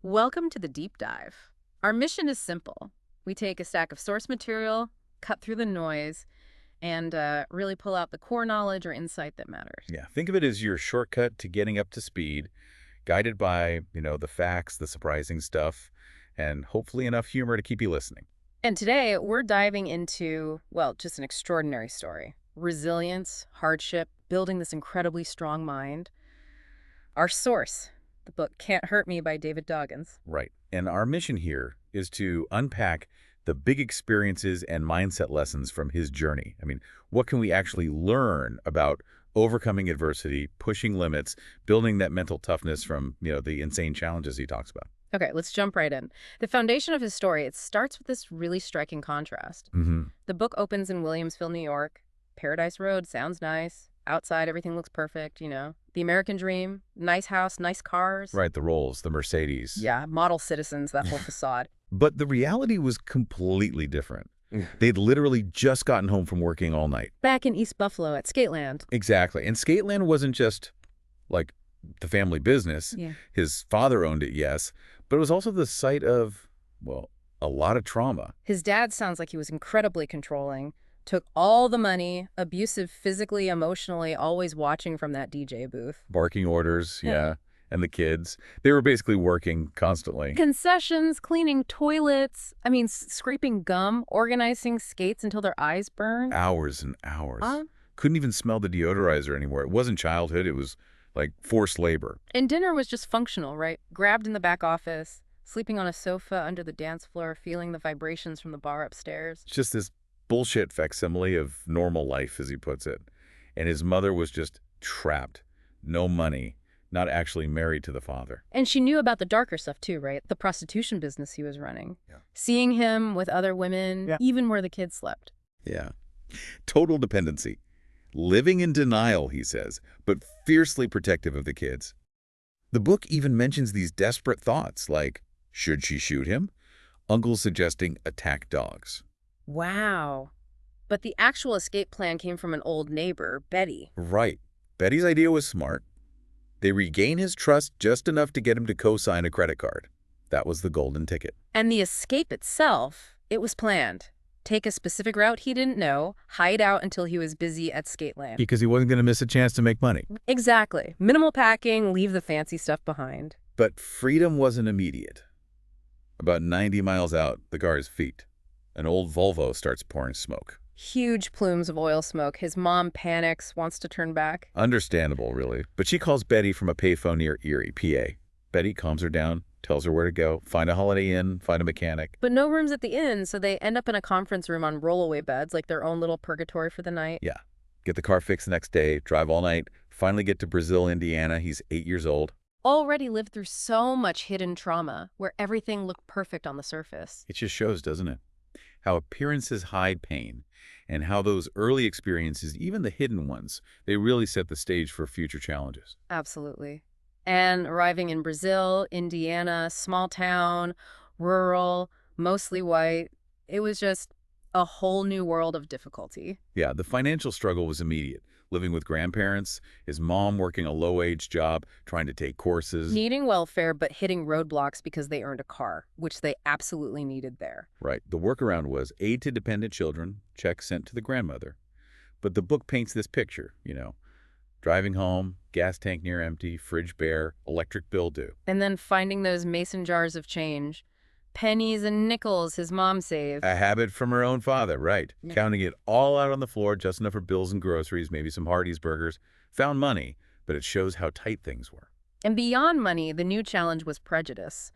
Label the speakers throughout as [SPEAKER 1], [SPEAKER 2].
[SPEAKER 1] Welcome to the deep dive. Our mission is simple. We take a stack of source material, cut through the noise, and really pull out the core knowledge or insight that matters.
[SPEAKER 2] Yeah, think of it as your shortcut to getting up to speed, guided by, the facts, the surprising stuff, and hopefully enough humor to keep you listening.
[SPEAKER 1] And today, we're diving into, well, just an extraordinary story. Resilience, hardship, building this incredibly strong mind. Our source, the book Can't Hurt Me by David Goggins.
[SPEAKER 2] Right. And our mission here is to unpack the big experiences and mindset lessons from his journey. I mean, what can we actually learn about overcoming adversity, pushing limits, building that mental toughness from, the insane challenges he talks about?
[SPEAKER 1] Okay, let's jump right in. The foundation of his story, it starts with this really striking contrast. The book opens in Williamsville, New York. Paradise Road sounds nice. Outside, everything looks perfect, The American dream, nice house, nice cars.
[SPEAKER 2] Right, the Rolls, the Mercedes.
[SPEAKER 1] Yeah, model citizens, that whole facade.
[SPEAKER 2] But the reality was completely different. They'd literally just gotten home from working all night.
[SPEAKER 1] Back in East Buffalo at Skateland.
[SPEAKER 2] Exactly. And Skateland wasn't just, like, the family business.
[SPEAKER 1] Yeah.
[SPEAKER 2] His father owned it, yes, but it was also the site of, well, a lot of trauma.
[SPEAKER 1] His dad sounds like he was incredibly controlling, took all the money, abusive physically, emotionally, always watching from that DJ booth.
[SPEAKER 2] Barking orders, yeah. And the kids, they were basically working constantly.
[SPEAKER 1] Concessions, cleaning toilets, scraping gum, organizing skates until their eyes burned.
[SPEAKER 2] Hours and hours. Couldn't even smell the deodorizer anymore. It wasn't childhood, it was like forced labor.
[SPEAKER 1] And dinner was just functional, right? Grabbed in the back office, sleeping on a sofa under the dance floor, feeling the vibrations from the bar upstairs.
[SPEAKER 2] It's just this bullshit facsimile of normal life, as he puts it. And his mother was just trapped. No money. Not actually married to the father.
[SPEAKER 1] And she knew about the darker stuff too, right? The prostitution business he was running.
[SPEAKER 2] Yeah.
[SPEAKER 1] Seeing him with other women, even where the kids slept.
[SPEAKER 2] Yeah. Total dependency. Living in denial, he says, but fiercely protective of the kids. The book even mentions these desperate thoughts, like, should she shoot him? Uncle suggesting attack dogs.
[SPEAKER 1] Wow. But the actual escape plan came from an old neighbor, Betty.
[SPEAKER 2] Right. Betty's idea was smart. They regain his trust just enough to get him to co-sign a credit card. That was the golden ticket.
[SPEAKER 1] And the escape itself, it was planned. Take a specific route he didn't know, hide out until he was busy at Skateland.
[SPEAKER 2] Because he wasn't going to miss a chance to make money.
[SPEAKER 1] Exactly. Minimal packing, leave the fancy stuff behind.
[SPEAKER 2] But freedom wasn't immediate. About 90 miles out, the car's feet. An old Volvo starts pouring smoke.
[SPEAKER 1] Huge plumes of oil smoke. His mom panics, wants to turn back.
[SPEAKER 2] Understandable, really. But she calls Betty from a payphone near Erie, PA. Betty calms her down, tells her where to go, find a Holiday Inn, find a mechanic.
[SPEAKER 1] But no rooms at the inn, so they end up in a conference room on rollaway beds, like their own little purgatory for the night.
[SPEAKER 2] Yeah. Get the car fixed the next day, drive all night, finally get to Brazil, Indiana. He's 8 years old.
[SPEAKER 1] Already lived through so much hidden trauma, where everything looked perfect on the surface.
[SPEAKER 2] It just shows, doesn't it? How appearances hide pain, and how those early experiences, even the hidden ones, they really set the stage for future challenges.
[SPEAKER 1] Absolutely. And arriving in Brazil, Indiana, small town, rural, mostly white, it was just a whole new world of difficulty.
[SPEAKER 2] Yeah, the financial struggle was immediate. Living with grandparents, his mom working a low-wage job, trying to take courses.
[SPEAKER 1] Needing welfare, but hitting roadblocks because they earned a car, which they absolutely needed there.
[SPEAKER 2] Right. The workaround was aid to dependent children, checks sent to the grandmother. But the book paints this picture, driving home, gas tank near empty, fridge bare, electric bill due.
[SPEAKER 1] And then finding those mason jars of change. Pennies and nickels his mom saved.
[SPEAKER 2] A habit from her own father, right.
[SPEAKER 1] Yeah.
[SPEAKER 2] Counting it all out on the floor, just enough for bills and groceries, maybe some Hardee's burgers. Found money, but it shows how tight things were.
[SPEAKER 1] And beyond money, the new challenge was prejudice.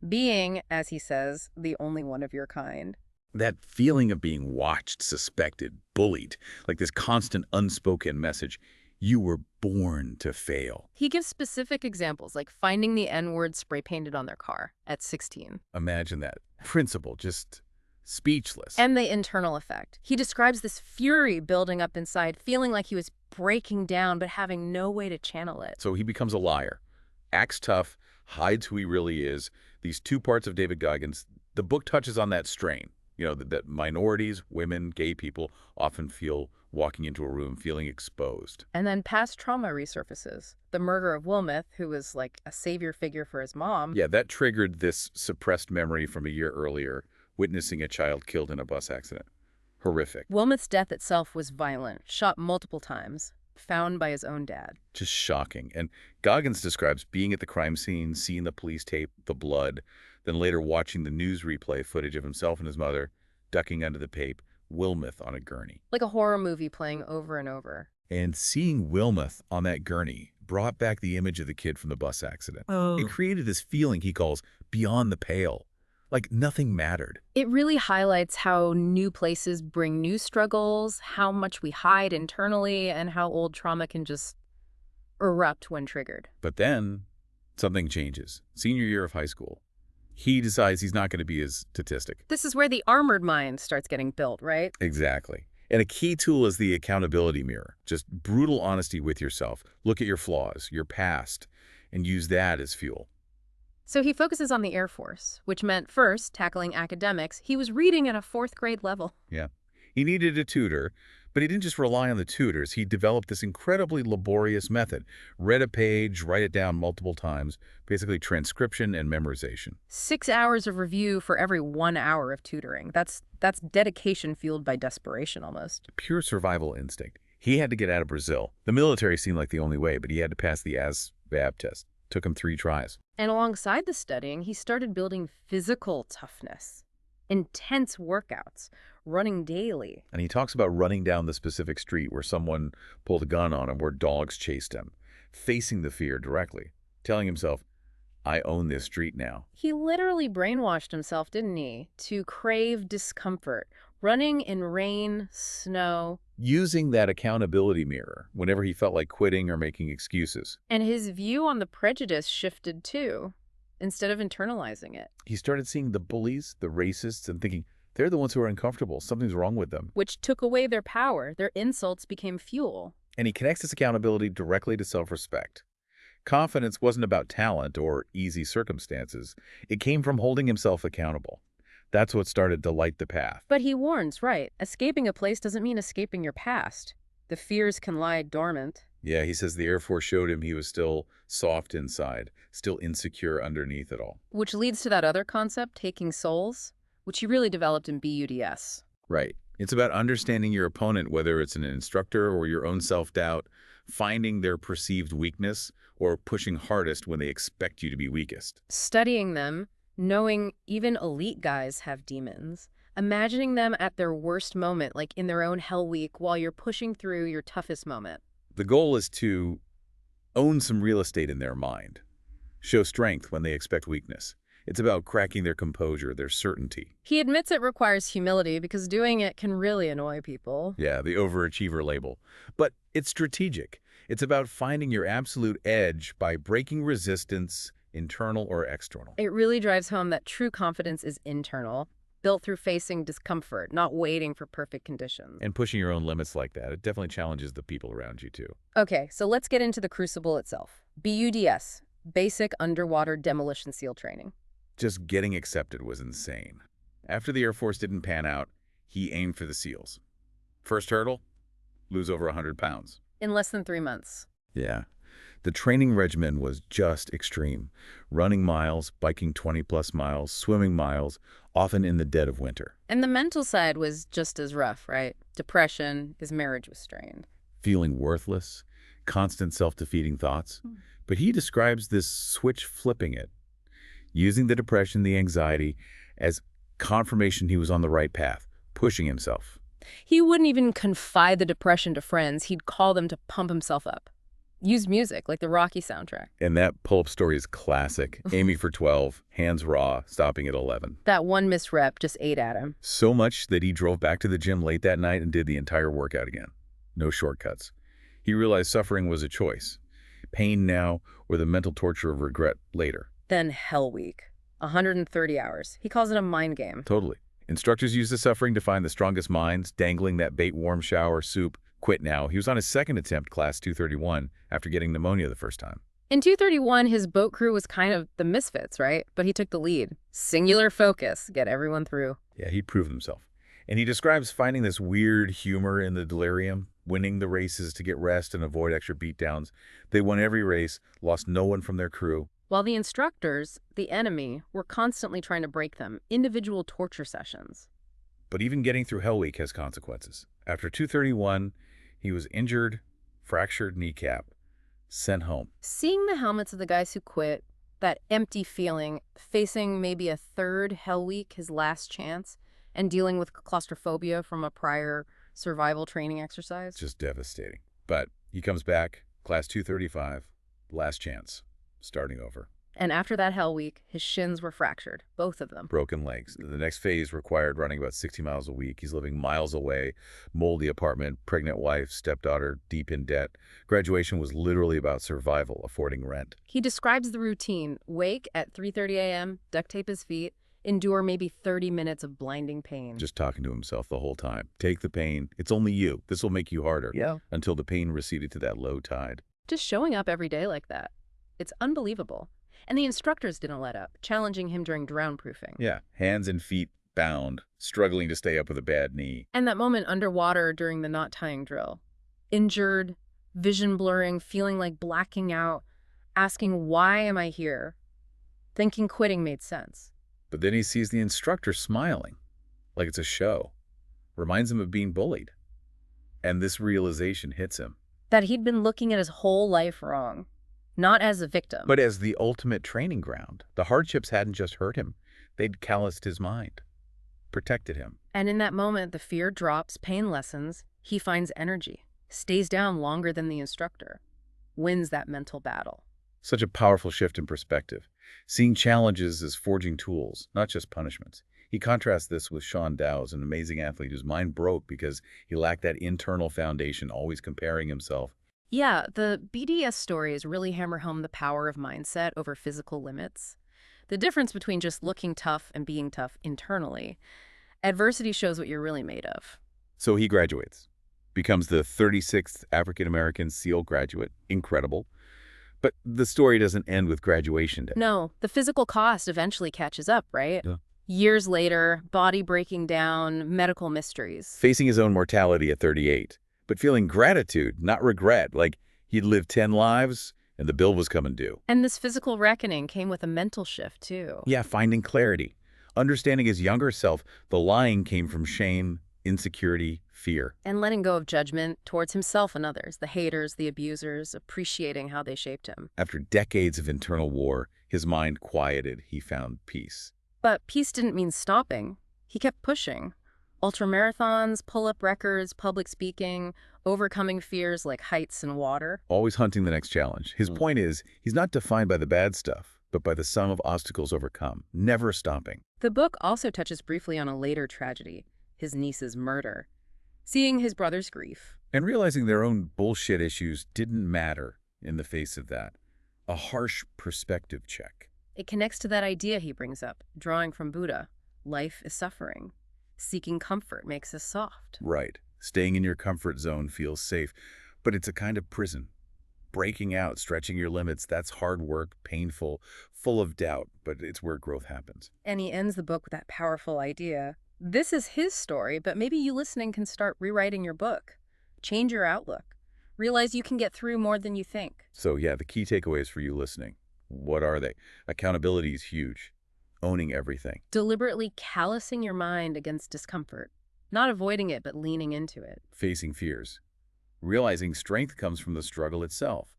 [SPEAKER 1] Being, as he says, the only one of your kind.
[SPEAKER 2] That feeling of being watched, suspected, bullied, like this constant unspoken message, you were born to fail.
[SPEAKER 1] He gives specific examples, like finding the N-word spray painted on their car at 16.
[SPEAKER 2] Imagine that. Principal, just speechless.
[SPEAKER 1] And the internal effect. He describes this fury building up inside, feeling like he was breaking down, but having no way to channel it.
[SPEAKER 2] So he becomes a liar, acts tough, hides who he really is. These two parts of David Goggins, the book touches on that strain. That minorities, women, gay people often feel walking into a room feeling exposed.
[SPEAKER 1] And then past trauma resurfaces. The murder of Wilmoth, who was like a savior figure for his mom.
[SPEAKER 2] Yeah, that triggered this suppressed memory from a year earlier, witnessing a child killed in a bus accident. Horrific.
[SPEAKER 1] Wilmoth's death itself was violent, shot multiple times, found by his own dad.
[SPEAKER 2] Just shocking. And Goggins describes being at the crime scene, seeing the police tape, the blood, then later watching the news replay footage of himself and his mother ducking under the tape, Wilmoth on a gurney.
[SPEAKER 1] Like a horror movie playing over and over.
[SPEAKER 2] And seeing Wilmoth on that gurney brought back the image of the kid from the bus accident.
[SPEAKER 1] Oh.
[SPEAKER 2] It created this feeling he calls beyond the pale, like nothing mattered.
[SPEAKER 1] It really highlights how new places bring new struggles, how much we hide internally, and how old trauma can just erupt when triggered.
[SPEAKER 2] But then something changes. Senior year of high school. He decides he's not going to be his statistic.
[SPEAKER 1] This is where the armored mind starts getting built, right?
[SPEAKER 2] Exactly. And a key tool is the accountability mirror. Just brutal honesty with yourself. Look at your flaws, your past, and use that as fuel.
[SPEAKER 1] So he focuses on the Air Force, which meant first, tackling academics. He was reading at a 4th grade level.
[SPEAKER 2] Yeah. He needed a tutor, but he didn't just rely on the tutors. He developed this incredibly laborious method. Read a page, write it down multiple times, basically transcription and memorization.
[SPEAKER 1] 6 hours of review for every 1 hour of tutoring. That's dedication fueled by desperation almost.
[SPEAKER 2] Pure survival instinct. He had to get out of Brazil. The military seemed like the only way, but he had to pass the ASVAB test. Took him 3 tries.
[SPEAKER 1] And alongside the studying, he started building physical toughness. Intense workouts, running daily.
[SPEAKER 2] And he talks about running down the specific street where someone pulled a gun on him, where dogs chased him, facing the fear directly, telling himself, I own this street now.
[SPEAKER 1] He literally brainwashed himself, didn't he, to crave discomfort, running in rain, snow.
[SPEAKER 2] Using that accountability mirror whenever he felt like quitting or making excuses.
[SPEAKER 1] And his view on the prejudice shifted too, instead of internalizing it.
[SPEAKER 2] He started seeing the bullies, the racists, and thinking, they're the ones who are uncomfortable. Something's wrong with them.
[SPEAKER 1] Which took away their power. Their insults became fuel.
[SPEAKER 2] And he connects this accountability directly to self-respect. Confidence wasn't about talent or easy circumstances. It came from holding himself accountable. That's what started to light the path.
[SPEAKER 1] But he warns, right, escaping a place doesn't mean escaping your past. The fears can lie dormant.
[SPEAKER 2] Yeah, he says the Air Force showed him he was still soft inside, still insecure underneath it all.
[SPEAKER 1] Which leads to that other concept, taking souls, which he really developed in BUDS.
[SPEAKER 2] Right. It's about understanding your opponent, whether it's an instructor or your own self-doubt, finding their perceived weakness, or pushing hardest when they expect you to be weakest.
[SPEAKER 1] Studying them, knowing even elite guys have demons, imagining them at their worst moment, like in their own hell week, while you're pushing through your toughest moment.
[SPEAKER 2] The goal is to own some real estate in their mind, show strength when they expect weakness. It's about cracking their composure, their certainty.
[SPEAKER 1] He admits it requires humility because doing it can really annoy people.
[SPEAKER 2] Yeah, the overachiever label. But it's strategic. It's about finding your absolute edge by breaking resistance, internal or external.
[SPEAKER 1] It really drives home that true confidence is internal, built through facing discomfort, not waiting for perfect conditions.
[SPEAKER 2] And pushing your own limits like that, it definitely challenges the people around you too.
[SPEAKER 1] Okay, so let's get into the crucible itself. BUDS, Basic Underwater Demolition SEAL Training.
[SPEAKER 2] Just getting accepted was insane. After the Air Force didn't pan out, he aimed for the SEALs. First hurdle, lose over 100 pounds.
[SPEAKER 1] In less than 3 months.
[SPEAKER 2] Yeah. The training regimen was just extreme. Running miles, biking 20-plus miles, swimming miles, often in the dead of winter.
[SPEAKER 1] And the mental side was just as rough, right? Depression, his marriage was strained.
[SPEAKER 2] Feeling worthless, constant self-defeating thoughts. But he describes this switch flipping it, using the depression, the anxiety, as confirmation he was on the right path, pushing himself.
[SPEAKER 1] He wouldn't even confide the depression to friends. He'd call them to pump himself up. Use music, like the Rocky soundtrack.
[SPEAKER 2] And that pull-up story is classic. Aiming for 12, hands raw, stopping at 11.
[SPEAKER 1] That one missed rep just ate at him.
[SPEAKER 2] So much that he drove back to the gym late that night and did the entire workout again. No shortcuts. He realized suffering was a choice. Pain now, or the mental torture of regret later.
[SPEAKER 1] Then Hell Week. 130 hours. He calls it a mind game.
[SPEAKER 2] Totally. Instructors use the suffering to find the strongest minds, dangling that bait warm shower soup. Quit now. He was on his second attempt, class 231, after getting pneumonia the first time.
[SPEAKER 1] In 231, his boat crew was kind of the misfits, right? But he took the lead. Singular focus, get everyone through.
[SPEAKER 2] Yeah, he proved himself. And he describes finding this weird humor in the delirium, winning the races to get rest and avoid extra beatdowns. They won every race, lost no one from their crew.
[SPEAKER 1] While the instructors, the enemy, were constantly trying to break them, individual torture sessions.
[SPEAKER 2] But even getting through Hell Week has consequences. After 231, he was injured, fractured kneecap, sent home.
[SPEAKER 1] Seeing the helmets of the guys who quit, that empty feeling, facing maybe a third Hell Week, his last chance, and dealing with claustrophobia from a prior survival training exercise.
[SPEAKER 2] Just devastating. But he comes back, class 235, last chance, starting over.
[SPEAKER 1] And after that Hell Week, his shins were fractured, both of them.
[SPEAKER 2] Broken legs. The next phase required running about 60 miles a week. He's living miles away, moldy apartment, pregnant wife, stepdaughter, deep in debt. Graduation was literally about survival, affording rent.
[SPEAKER 1] He describes the routine: wake at 3:30 a.m., duct tape his feet, endure maybe 30 minutes of blinding pain.
[SPEAKER 2] Just talking to himself the whole time. Take the pain. It's only you. This will make you harder.
[SPEAKER 1] Yeah.
[SPEAKER 2] Until the pain receded to that low tide.
[SPEAKER 1] Just showing up every day like that. It's unbelievable. And the instructors didn't let up, challenging him during drown-proofing.
[SPEAKER 2] Yeah, hands and feet bound, struggling to stay up with a bad knee.
[SPEAKER 1] And that moment underwater during the knot-tying drill. Injured, vision blurring, feeling like blacking out, asking, why am I here? Thinking quitting made sense.
[SPEAKER 2] But then he sees the instructor smiling, like it's a show. Reminds him of being bullied. And this realization hits him.
[SPEAKER 1] That he'd been looking at his whole life wrong. Not as a victim,
[SPEAKER 2] but as the ultimate training ground. The hardships hadn't just hurt him. They'd calloused his mind, protected him.
[SPEAKER 1] And in that moment, the fear drops, pain lessens, he finds energy, stays down longer than the instructor, wins that mental battle.
[SPEAKER 2] Such a powerful shift in perspective. Seeing challenges as forging tools, not just punishments. He contrasts this with Sean Dow's, an amazing athlete whose mind broke because he lacked that internal foundation, always comparing himself.
[SPEAKER 1] Yeah, the BDS stories really hammer home the power of mindset over physical limits. The difference between just looking tough and being tough internally. Adversity shows what you're really made of.
[SPEAKER 2] So he graduates, becomes the 36th African-American SEAL graduate. Incredible. But the story doesn't end with graduation day.
[SPEAKER 1] No, the physical cost eventually catches up, right?
[SPEAKER 2] Yeah.
[SPEAKER 1] Years later, body breaking down, medical mysteries.
[SPEAKER 2] Facing his own mortality at 38. But feeling gratitude, not regret, like he'd lived 10 lives and the bill was coming due.
[SPEAKER 1] And this physical reckoning came with a mental shift, too.
[SPEAKER 2] Yeah, finding clarity. Understanding his younger self, the lying came from shame, insecurity, fear.
[SPEAKER 1] And letting go of judgment towards himself and others, the haters, the abusers, appreciating how they shaped him.
[SPEAKER 2] After decades of internal war, his mind quieted, he found peace.
[SPEAKER 1] But peace didn't mean stopping. He kept pushing. Ultramarathons, pull-up records, public speaking, overcoming fears like heights and water.
[SPEAKER 2] Always hunting the next challenge. His point is, he's not defined by the bad stuff, but by the sum of obstacles overcome, never stopping.
[SPEAKER 1] The book also touches briefly on a later tragedy, his niece's murder. Seeing his brother's grief.
[SPEAKER 2] And realizing their own bullshit issues didn't matter in the face of that. A harsh perspective check.
[SPEAKER 1] It connects to that idea he brings up, drawing from Buddha. Life is suffering. Seeking comfort makes us soft.
[SPEAKER 2] Right. Staying in your comfort zone feels safe, but it's a kind of prison. Breaking out, stretching your limits, that's hard work, painful, full of doubt, but it's where growth happens.
[SPEAKER 1] And he ends the book with that powerful idea. This is his story, but maybe you listening can start rewriting your book. Change your outlook. Realize you can get through more than you think.
[SPEAKER 2] So yeah, the key takeaways for you listening. What are they? Accountability is huge. Owning everything.
[SPEAKER 1] Deliberately callousing your mind against discomfort. Not avoiding it, but leaning into it.
[SPEAKER 2] Facing fears. Realizing strength comes from the struggle itself,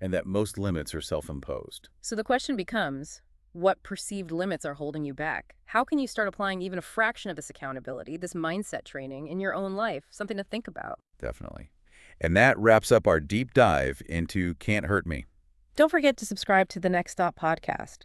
[SPEAKER 2] and that most limits are self-imposed.
[SPEAKER 1] So the question becomes, what perceived limits are holding you back? How can you start applying even a fraction of this accountability, this mindset training, in your own life? Something to think about.
[SPEAKER 2] Definitely. And that wraps up our deep dive into Can't Hurt Me.
[SPEAKER 1] Don't forget to subscribe to the Next Stop podcast.